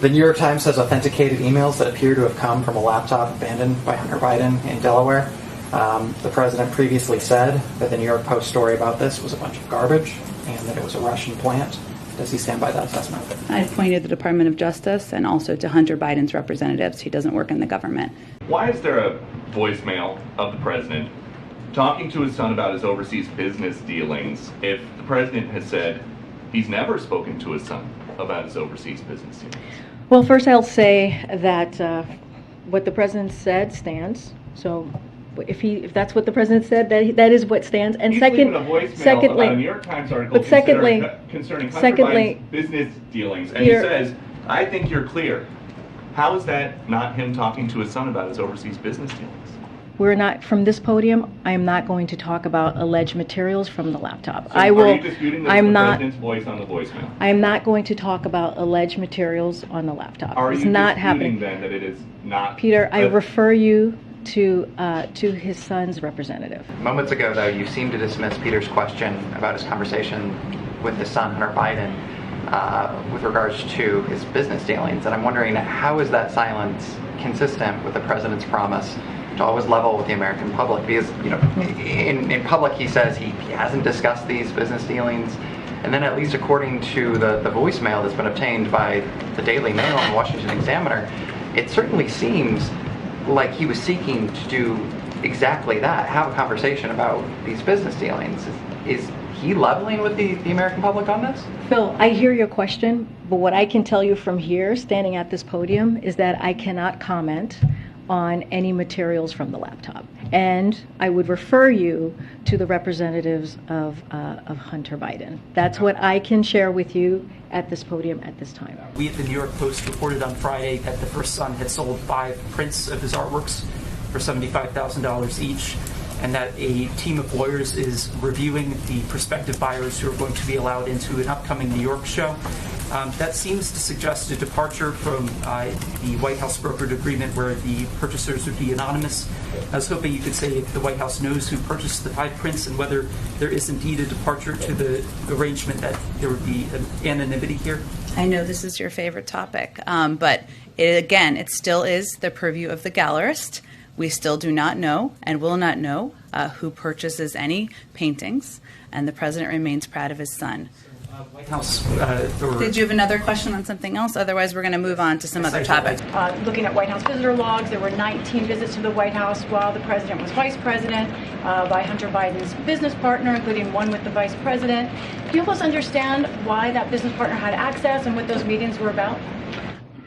The New York Times has authenticated emails that appear to have come from a laptop abandoned by Hunter Biden in Delaware. The president previously said that the New York Post story about this was a bunch of garbage and that it was a Russian plant. Does he stand by that assessment? I've pointed the Department of Justice and also to Hunter Biden's representatives. He doesn't work in the government. Why is there a voicemail of the president talking to his son about his overseas business dealings if the president has said he's never spoken to his son about his overseas business dealings? Well, first I'll say that what the president said stands. So if that's what the president said, that is what stands. And He's leaving a voicemail about a New York Times article concerning Hunter Biden's business dealings, and he says, "I think you're clear." How is that not him talking to his son about his overseas business dealings? We're not, from this podium, I am not going to talk about alleged materials from the laptop. So are you disputing the president's voice on the voicemail? I am not going to talk about alleged materials on the laptop. Are it's you not disputing happening then that it is not? Peter, I refer you to his son's representative. Moments ago, though, you seemed to dismiss Peter's question about his conversation with his son, Hunter Biden, with regards to his business dealings. And I'm wondering, how is that silence consistent with the president's promise to always level with the American public? Because, you know, in public he says he hasn't discussed these business dealings. And then, at least according to the voicemail that's been obtained by the Daily Mail and Washington Examiner, it certainly seems like he was seeking to do exactly that, have a conversation about these business dealings. Is he leveling with the American public on this? Phil, I hear your question, but what I can tell you from here, standing at this podium, is that I cannot comment on any materials from the laptop. And I would refer you to the representatives of Hunter Biden. That's what I can share with you at this podium at this time. We at the New York Post reported on Friday that the first son had sold 5 prints of his artworks for $75,000 each, and that a team of lawyers is reviewing the prospective buyers who are going to be allowed into an upcoming New York show. That seems to suggest a departure from the White House brokered agreement where the purchasers would be anonymous. I was hoping you could say if the White House knows who purchased the 5 prints and whether there is indeed a departure to the arrangement that there would be an anonymity here. I know this is your favorite topic, but it still is the purview of the gallerist. We still do not know and will not know who purchases any paintings, and the president remains proud of his son. White House. Did you have another question on something else? Otherwise, we're going to move on to some other topics. Looking at White House visitor logs, there were 19 visits to the White House while the president was vice president by Hunter Biden's business partner, including one with the vice president. Can you help us understand why that business partner had access and what those meetings were about?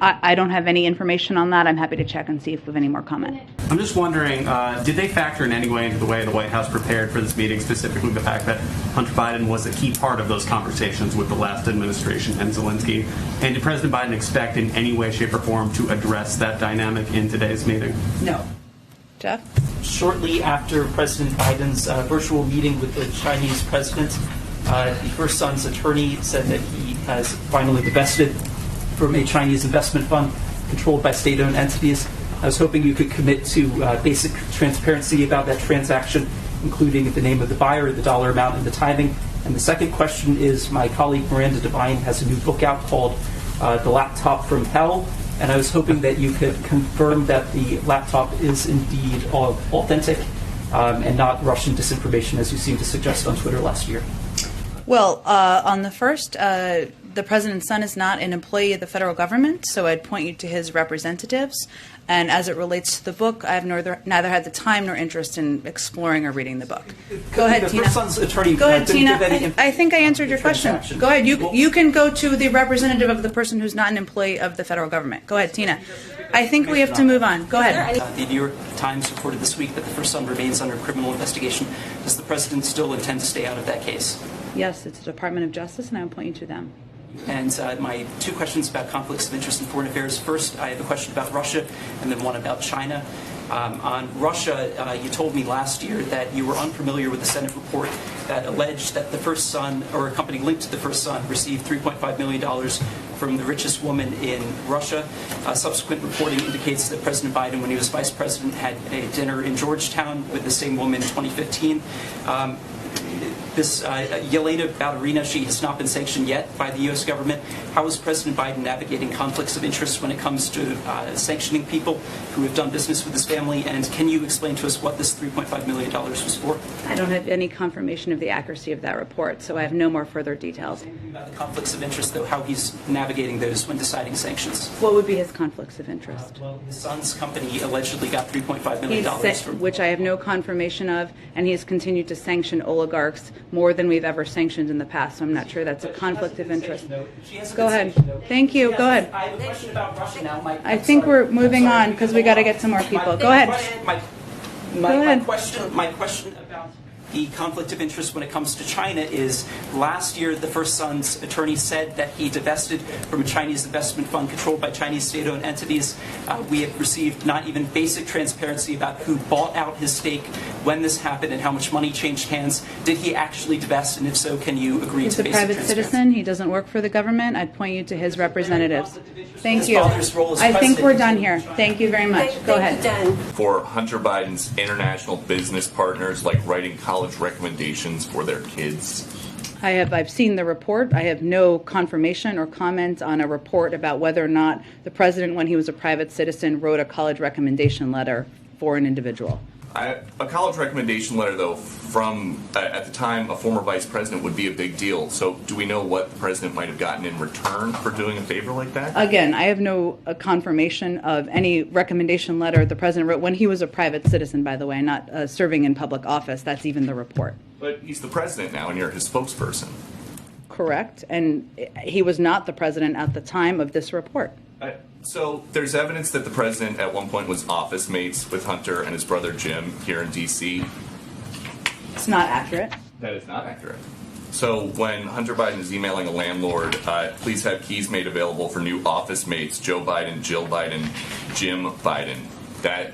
I don't have any information on that. I'm happy to check and see if we have any more comment. I'm just wondering, did they factor in any way into the way the White House prepared for this meeting, specifically the fact that Hunter Biden was a key part of those conversations with the last administration and Zelensky? And did President Biden expect in any way, shape, or form to address that dynamic in today's meeting? No. Jeff? Shortly after President Biden's virtual meeting with the Chinese president, the first son's attorney said that he has finally divested from a Chinese investment fund controlled by state-owned entities. I was hoping you could commit to basic transparency about that transaction, including the name of the buyer, the dollar amount, and the timing. And the second question is, my colleague Miranda Devine has a new book out called The Laptop from Hell, and I was hoping that you could confirm that the laptop is indeed authentic and not Russian disinformation, as you seemed to suggest on Twitter last year. Well, on the first, the president's son is not an employee of the federal government, so I'd point you to his representatives. And as it relates to the book, I have neither had the time nor interest in exploring or reading the book. Go ahead, Tina. Go ahead, Tina. I think I answered your question. Go ahead. You can go to the representative of the person who's not an employee of the federal government. Go ahead, Tina. I think we have to move on. Go ahead. The New York Times reported this week that the first son remains under criminal investigation. Does the president still intend to stay out of that case? Yes, it's the Department of Justice, and I will point you to them. And my 2 questions about conflicts of interest in foreign affairs. First, I have a question about Russia, and then one about China. On Russia, you told me last year that you were unfamiliar with the Senate report that alleged that the first son, or a company linked to the first son, received $3.5 million from the richest woman in Russia. Subsequent reporting indicates that President Biden, when he was vice president, had a dinner in Georgetown with the same woman in 2015. this Yelena Ballerina, she has not been sanctioned yet by the U.S. government. How is President Biden navigating conflicts of interest when it comes to sanctioning people who have done business with his family? And can you explain to us what this $3.5 million was for? I don't have any confirmation of the accuracy of that report, so I have no more further details. About the conflicts of interest, though, how he's navigating those when deciding sanctions. What would be his conflicts of interest? Well, his son's company allegedly got $3.5 million from... Which I have no confirmation of, and he has continued to sanction oligarchs more than we've ever sanctioned in the past, so I'm not sure that's a conflict of interest. Go ahead. Thank you. Go ahead. I have a question about Russia now. I think we're moving on because we got to get some more people. Go ahead. My question about the conflict of interest when it comes to China is last year the first son's attorney said that he divested from a Chinese investment fund controlled by Chinese state-owned entities. We have received not even basic transparency about who bought out his stake, when this happened, and how much money changed hands. Did he actually divest, and if so, can you agree He's to a basic private transparency? citizen. He doesn't work for the government. I'd point you to his representatives. Thank His you. father's role as I think president we're is done in here. China. Thank you very much. Go ahead. For Hunter Biden's international business partners, like writing college recommendations for their kids? I've seen the report. I have no confirmation or comment on a report about whether or not the president, when he was a private citizen, wrote a college recommendation letter for an individual. A college recommendation letter, though, from, at the time, a former vice president would be a big deal. So do we know what the president might have gotten in return for doing a favor like that? Again, I have no confirmation of any recommendation letter the president wrote when he was a private citizen, by the way, not serving in public office. That's even the report. But he's the president now, and you're his spokesperson. Correct. And he was not the president at the time of this report. So there's evidence that the president at one point was office mates with Hunter and his brother Jim here in D.C. It's not accurate. That is not accurate. So when Hunter Biden is emailing a landlord, please have keys made available for new office mates, Joe Biden, Jill Biden, Jim Biden. That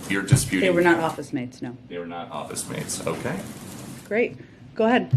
you're disputing. They were not office mates, no. They were not office mates. Okay. Great. Go ahead.